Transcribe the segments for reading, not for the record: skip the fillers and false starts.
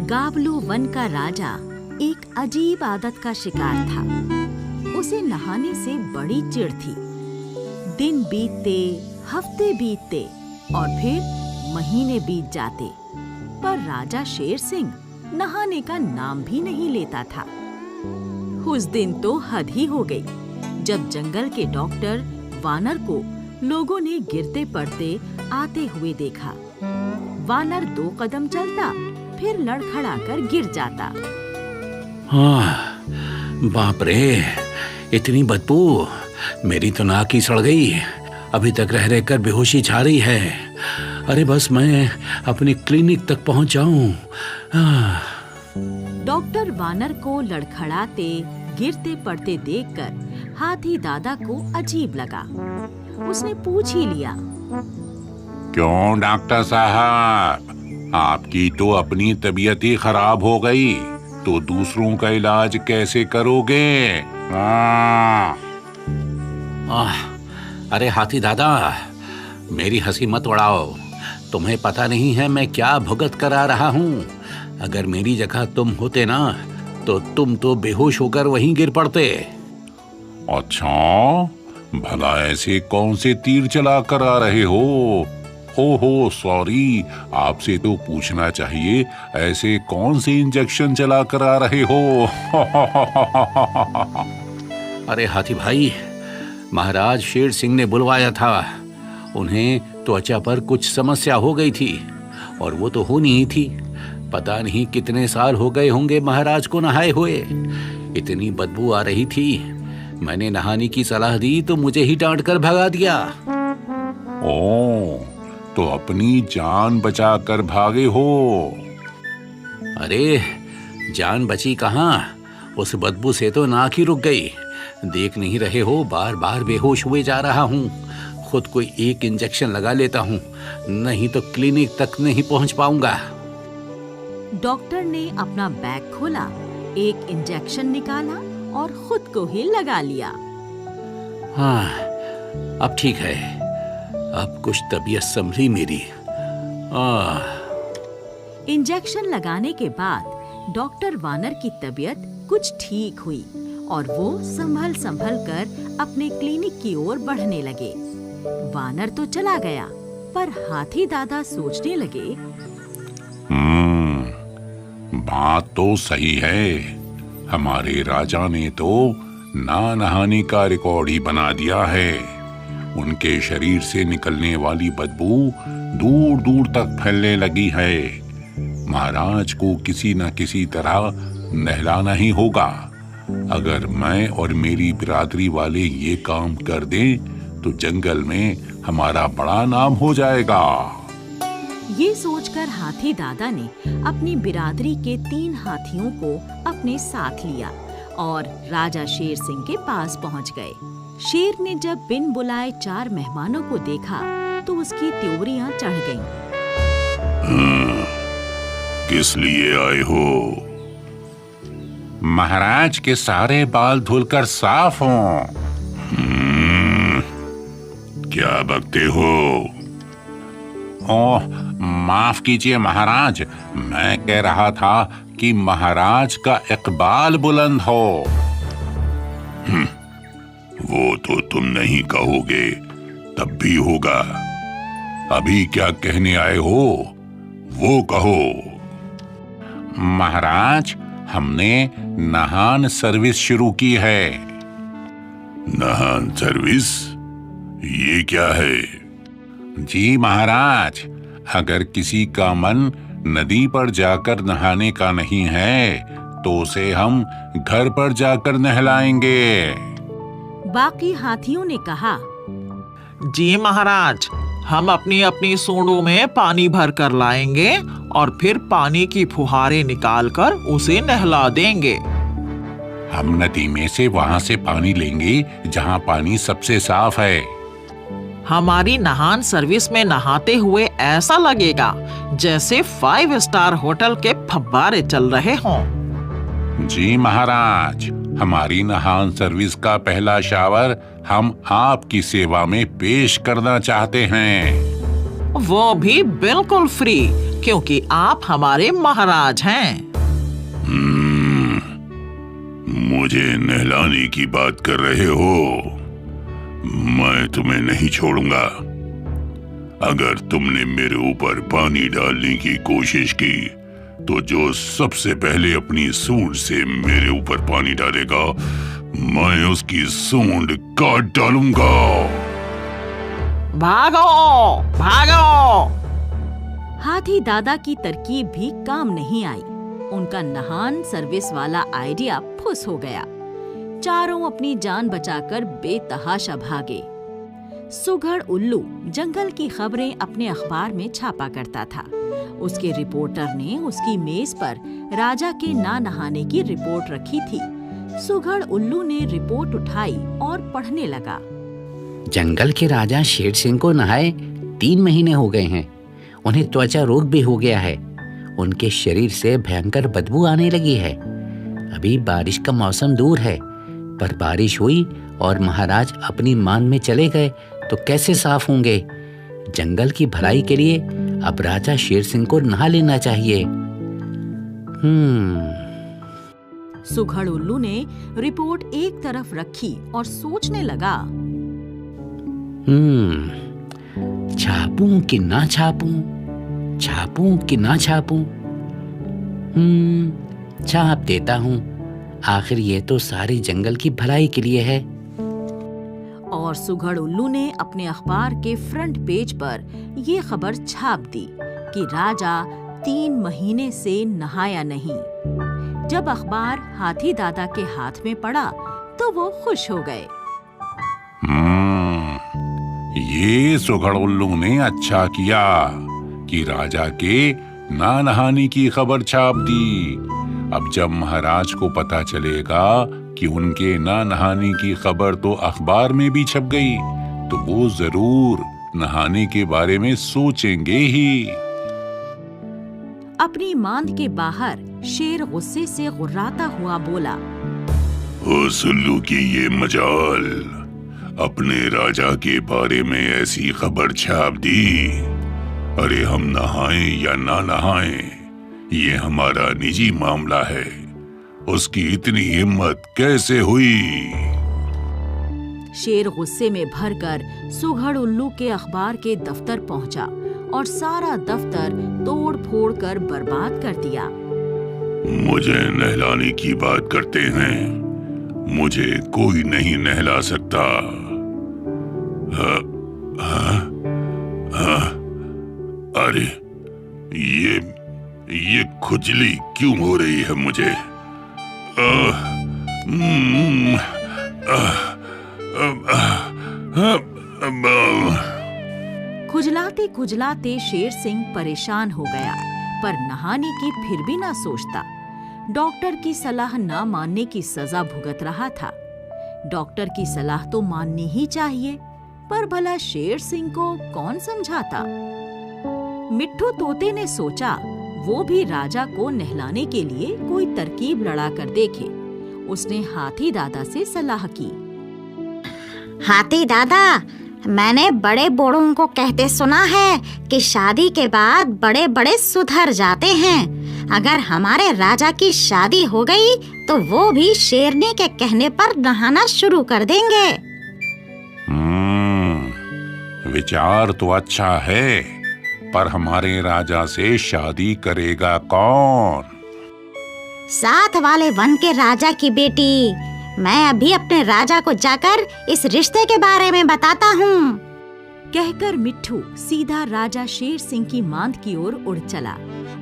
गाबलू one का राजा एक अजीब आदत का शिकार था। उसे नहाने से बड़ी चिढ़ थी। दिन बीतते, हफ्ते बीतते और फिर महीने बीत जाते, पर राजा शेर सिंह नहाने का नाम भी नहीं लेता था। उस दिन तो हद ही हो गई जब जंगल के डॉक्टर वानर को लोगों ने गिरते पड़ते आते हुए देखा। वानर 2 कदम चलता, फिर लड़खड़ाकर गिर जाता। बाप रे, इतनी बदबू, मेरी तो नाक ही सड़ गई। अभी तक रह रहकर बेहोशी छा रही है। अरे बस मैं अपनी क्लिनिक तक पहुंच जाऊं। डॉक्टर वानर को लड़खड़ाते गिरते पड़ते देखकर हाथी दादा को अजीब लगा। उसने पूछ ही लिया, क्यों डॉक्टर साहब, आपकी तो अपनी तबीयत ही खराब हो गई, तो दूसरों का इलाज कैसे करोगे? अरे हाथी दादा, मेरी हंसी मत उड़ाओ। तुम्हें पता नहीं है मैं क्या भुगत कर आ रहा हूँ। अगर मेरी जगह तुम होते ना, तो तुम तो बेहोश होकर वहीं गिर पड़ते। अच्छा, भला ऐसे कौन से तीर चला कर आ रहे हो? ओहो सॉरी, आपसे तो पूछना चाहिए, ऐसे कौन से इंजेक्शन चला कर आ रहे हो? अरे हाथी भाई, महाराज शेर सिंह ने बुलवाया था। उन्हें त्वचा पर कुछ समस्या हो गई थी और वो तो होनी ही थी। पता नहीं कितने साल हो गए होंगे महाराज को नहाए हुए। इतनी बदबू आ रही थी, मैंने नहाने की सलाह दी तो मुझे ही डांट कर भगा दिया। ओ, तो अपनी जान बचा कर भागे हो? अरे जान बची कहाँ, उस बदबू से तो नाक ही रुक गई। देख नहीं रहे हो, बार बार बेहोश हुए जा रहा हूँ। खुद को एक इंजेक्शन लगा लेता हूँ, नहीं तो क्लिनिक तक नहीं पहुँच पाऊंगा। डॉक्टर ने अपना बैग खोला, एक इंजेक्शन निकाला और खुद को ही लगा लिया। हाँ, अब ठीक है। अब कुछ तबीयत संभली मेरी। इंजेक्शन लगाने के बाद डॉक्टर वानर की तबीयत कुछ ठीक हुई और वो संभल संभल कर अपने क्लिनिक की ओर बढ़ने लगे। वानर तो चला गया, पर हाथी दादा सोचने लगे, बात तो सही है। हमारे राजा ने तो ना नहाने का रिकॉर्ड ही बना दिया है। उनके शरीर से निकलने वाली बदबू दूर दूर तक फैलने लगी है। महाराज को किसी न किसी तरह नहलाना ही होगा। अगर मैं और मेरी बिरादरी वाले ये काम कर दें, तो जंगल में हमारा बड़ा नाम हो जाएगा। ये सोचकर हाथी दादा ने अपनी बिरादरी के 3 हाथियों को अपने साथ लिया और राजा शेर सिंह के पास पहुंच गए। शेर ने जब बिन बुलाए 4 मेहमानों को देखा तो उसकी त्योरियां चढ़ गईं। किस लिए आए हो? महाराज के सारे बाल धुलकर साफ हों। क्या बकते हो? ओह, माफ कीजिए महाराज, मैं कह रहा था कि महाराज का इकबाल बुलंद हो। वो तो तुम नहीं कहोगे, तब भी होगा। अभी क्या कहने आए हो, वो कहो। महाराज, हमने नहान सर्विस शुरू की है। नहान सर्विस? ये क्या है? जी महाराज, अगर किसी का मन नदी पर जाकर नहाने का नहीं है, तो उसे हम घर पर जाकर नहलाएंगे। बाकी हाथियों ने कहा, जी महाराज, हम अपनी अपनी सूंडों में पानी भर कर लाएंगे और फिर पानी की फुहारें निकालकर उसे नहला देंगे। हम नदी में से वहां से पानी लेंगे जहां पानी सबसे साफ है। हमारी नहान सर्विस में नहाते हुए ऐसा लगेगा जैसे 5 स्टार होटल के फव्वारे चल रहे हों। जी महाराज, हमारी नहान सर्विस का पहला शावर हम आपकी सेवा में पेश करना चाहते हैं। वो भी बिल्कुल फ्री, क्योंकि आप हमारे महाराज हैं। मुझे नहलाने की बात कर रहे हो? मैं तुम्हें नहीं छोड़ूंगा। अगर तुमने मेरे ऊपर पानी डालने की कोशिश की तो जो सबसे पहले अपनी सूंड से मेरे ऊपर पानी डालेगा, मैं उसकी सूंड काट डालूंगा। भागो भागो। हाथी दादा की तरकीब भी काम नहीं आई। उनका नहान सर्विस वाला आइडिया फुस हो गया। चारों अपनी जान बचाकर बेतहाशा भागे। सुघड़ उल्लू जंगल की खबरें अपने अखबार में छापा करता था। उसके रिपोर्टर ने उसकी मेज पर राजा के ना नहाने की रिपोर्ट रखी थी। सुघड़ उल्लू ने रिपोर्ट उठाई और पढ़ने लगा। जंगल के राजा शेर सिंह को नहाए 3 महीने हो गए हैं। उन्हें त्वचा रोग भी हो गया है। उनके शरीर से भयंकर बदबू आने लगी है। अभी बारिश का मौसम दूर है, पर बारिश हुई और महाराज अपनी मान में चले गए तो कैसे साफ होंगे? जंगल की भलाई के लिए अब राजा शेर सिंह को नहा लेना चाहिए। सुघड़ उल्लू ने रिपोर्ट एक तरफ रखी और सोचने लगा। छापूं कि ना छापूं, छापूं कि ना छापूं। छाप देता हूँ। आखिर ये तो सारे जंगल की भलाई के लिए है। और सुघड़ उल्लू ने अपने अखबार के फ्रंट पेज पर ये खबर छाप दी कि राजा 3 महीने से नहाया नहीं। जब अखबार हाथी दादा के हाथ में पड़ा तो वो खुश हो गए। ये सुघड़ उल्लू ने अच्छा किया कि राजा के ना नहाने की खबर छाप दी। अब जब महाराज को पता चलेगा कि उनके ना नहाने की खबर तो अखबार में भी छप गई, तो वो जरूर नहाने के बारे में सोचेंगे ही। अपनी मांद के बाहर शेर गुस्से से गुर्राता हुआ बोला। उस उल्लू की ये मजाल, अपने राजा के बारे में ऐसी खबर छाप दी। अरे हम नहाएं या ना नहाएं, ये हमारा निजी मामला है। उसकी इतनी हिम्मत कैसे हुई? शेर गुस्से में भरकर सुघड़ उल्लू के अखबार के दफ्तर पहुंचा और सारा दफ्तर तोड़ फोड़ कर बर्बाद कर दिया। मुझे नहलाने की बात करते हैं, मुझे कोई नहीं नहला सकता। अरे ये खुजली क्यों हो रही है मुझे? खुजलाते खुजलाते शेर सिंह परेशान हो गया, पर नहाने की फिर भी ना सोचता। डॉक्टर की सलाह ना मानने की सजा भुगत रहा था। डॉक्टर की सलाह तो माननी ही चाहिए, पर भला शेर सिंह को कौन समझाता? मिट्ठू तोते ने सोचा वो भी राजा को नहलाने के लिए कोई तरकीब लड़ा कर देखे। उसने हाथी दादा से सलाह की। हाथी दादा, मैंने बड़े बूढ़ों को कहते सुना है कि शादी के बाद बड़े बड़े सुधर जाते हैं। अगर हमारे राजा की शादी हो गई तो वो भी शेरनी के कहने पर नहाना शुरू कर देंगे। विचार तो अच्छा है, पर हमारे राजा से शादी करेगा कौन? साथ वाले वन के राजा की बेटी। मैं अभी अपने राजा को जाकर इस रिश्ते के बारे में बताता हूँ। कहकर मिट्ठू सीधा राजा शेर सिंह की मांद की ओर उड़ चला।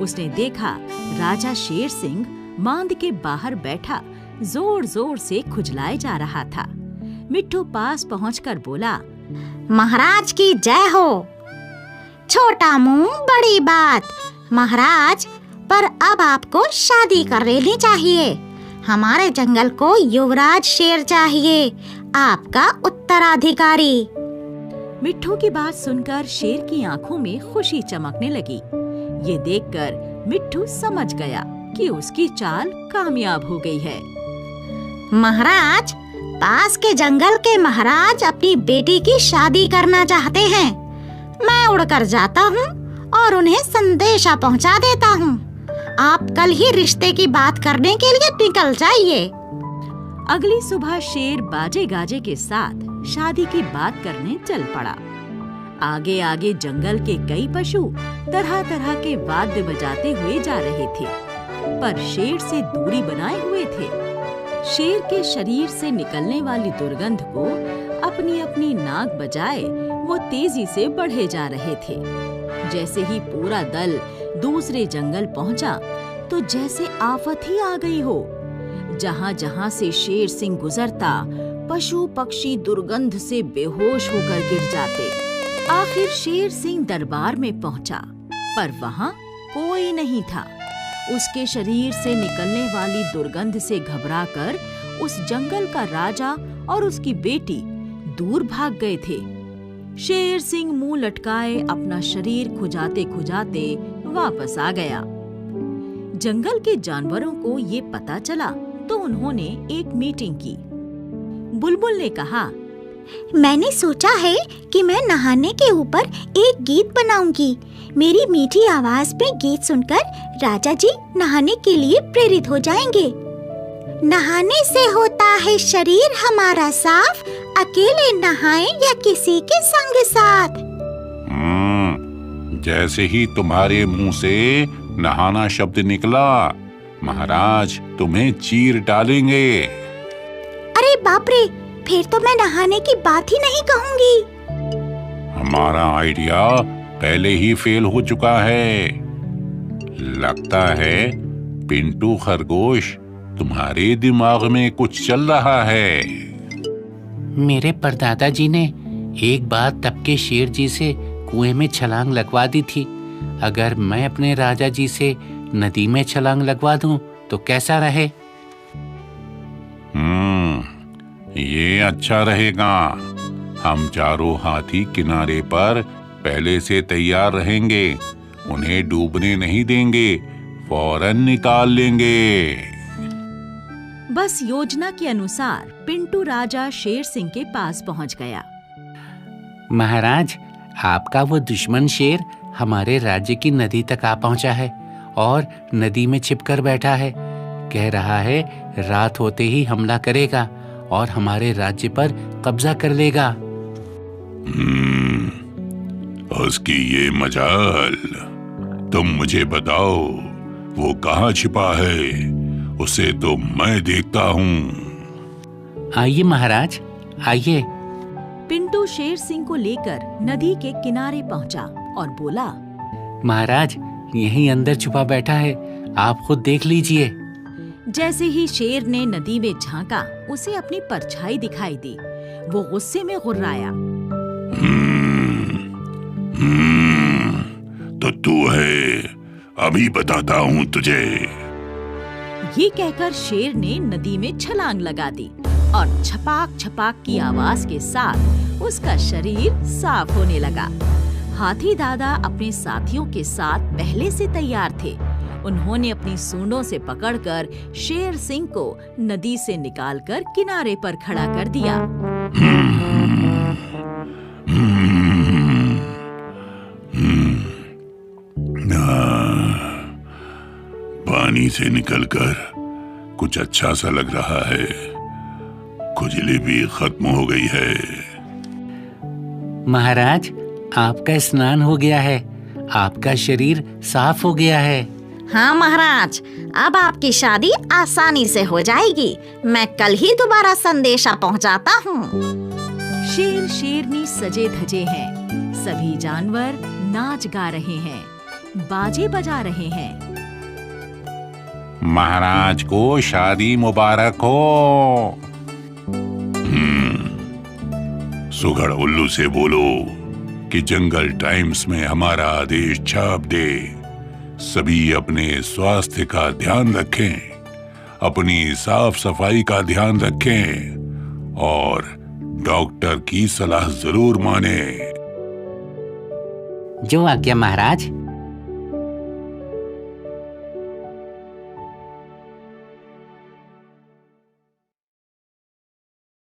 उसने देखा राजा शेर सिंह मांद के बाहर बैठा जोर जोर से खुजलाए जा रहा था। मिट्ठू पास पहुंचकर बोला, महाराज की जय हो। छोटा मुंह बड़ी बात। महाराज, पर अब आपको शादी कर लेनी चाहिए। हमारे जंगल को युवराज शेर चाहिए, आपका उत्तराधिकारी। मिट्ठू की बात सुनकर शेर की आंखों में खुशी चमकने लगी। ये देखकर मिट्ठू समझ गया कि उसकी चाल कामयाब हो गई है। महाराज, पास के जंगल के महाराज अपनी बेटी की शादी करना चाहते हैं। मैं उड़कर जाता हूँ और उन्हें संदेशा पहुँचा देता हूँ। आप कल ही रिश्ते की बात करने के लिए निकल जाइए। अगली सुबह शेर बाजे गाजे के साथ शादी की बात करने चल पड़ा। आगे आगे जंगल के कई पशु तरह तरह के वाद्य बजाते हुए जा रहे थे, पर शेर से दूरी बनाए हुए थे। शेर के शरीर से निकलने वाली दुर्गंध को अपनी अपनी नाक बजाए वो तेजी से बढ़े जा रहे थे। जैसे ही पूरा दल दूसरे जंगल पहुंचा तो जैसे आफत ही आ गई हो। जहां जहां से शेर सिंह गुजरता, पशु पक्षी दुर्गंध से बेहोश होकर गिर जाते। आखिर शेर सिंह दरबार में पहुंचा, पर वहां कोई नहीं था। उसके शरीर से निकलने वाली दुर्गंध से घबराकर उस जंगल का राजा और उसकी बेटी दूर भाग गए थे। शेर सिंह मुंह लटकाए अपना शरीर खुजाते खुजाते वापस आ गया। जंगल के जानवरों को ये पता चला तो उन्होंने एक मीटिंग की। बुलबुल ने कहा, मैंने सोचा है कि मैं नहाने के ऊपर एक गीत बनाऊंगी। मेरी मीठी आवाज में गीत सुनकर राजा जी नहाने के लिए प्रेरित हो जाएंगे। नहाने से होता है शरीर हमारा साफ, अकेले नहाएं या किसी के संग साथ। जैसे ही तुम्हारे मुंह से नहाना शब्द निकला, महाराज तुम्हें चीर डालेंगे। अरे बाप रे, फिर तो मैं नहाने की बात ही नहीं कहूंगी। हमारा आइडिया पहले ही फेल हो चुका है। लगता है पिंटू खरगोश, तुम्हारे दिमाग में कुछ चल रहा है। मेरे परदादा जी ने एक बार तब के शेर जी से कुएं में छलांग लगवा दी थी। अगर मैं अपने राजा जी से नदी में छलांग लगवा दूं तो कैसा रहे? ये अच्छा रहेगा। हम चारों हाथी किनारे पर पहले से तैयार रहेंगे। उन्हें डूबने नहीं देंगे, फौरन निकाल लेंगे। बस योजना के अनुसार पिंटू राजा शेर सिंह के पास पहुंच गया। महाराज, आपका वो दुश्मन शेर हमारे राज्य की नदी तक आ पहुंचा है और नदी में छिपकर बैठा है। कह रहा है रात होते ही हमला करेगा और हमारे राज्य पर कब्जा कर लेगा। उसकी ये मजाल। तुम मुझे बताओ वो कहाँ छिपा है, उसे तो मैं देखता हूँ। आइए महाराज, आइए। पिंटू शेर सिंह को लेकर नदी के किनारे पहुंचा और बोला, महाराज यहीं अंदर छुपा बैठा है, आप खुद देख लीजिए। जैसे ही शेर ने नदी में झांका, उसे अपनी परछाई दिखाई दी। वो गुस्से में गुर्राया, तो तू है, अभी बताता हूँ तुझे। ये कहकर शेर ने नदी में छलांग लगा दी और छपाक छपाक की आवाज के साथ उसका शरीर साफ होने लगा। हाथी दादा अपने साथियों के साथ पहले से तैयार थे। उन्होंने अपनी सूंडों से पकड़कर शेर सिंह को नदी से निकालकर किनारे पर खड़ा कर दिया। पानी से निकलकर कुछ अच्छा सा लग रहा है। खुजली भी खत्म हो गई है। महाराज, आपका स्नान हो गया है, आपका शरीर साफ हो गया है। हाँ महाराज, अब आपकी शादी आसानी से हो जाएगी। मैं कल ही दोबारा संदेशा पहुंचाता हूँ। शेर शेरनी सजे धजे हैं। सभी जानवर नाच गा रहे हैं, बाजे बजा रहे हैं। महाराज को शादी मुबारक हो। सुघड़ उल्लू से बोलो कि जंगल टाइम्स में हमारा आदेश छाप दे। सभी अपने स्वास्थ्य का ध्यान रखें, अपनी साफ सफाई का ध्यान रखें और डॉक्टर की सलाह जरूर माने। जो आज्ञा महाराज।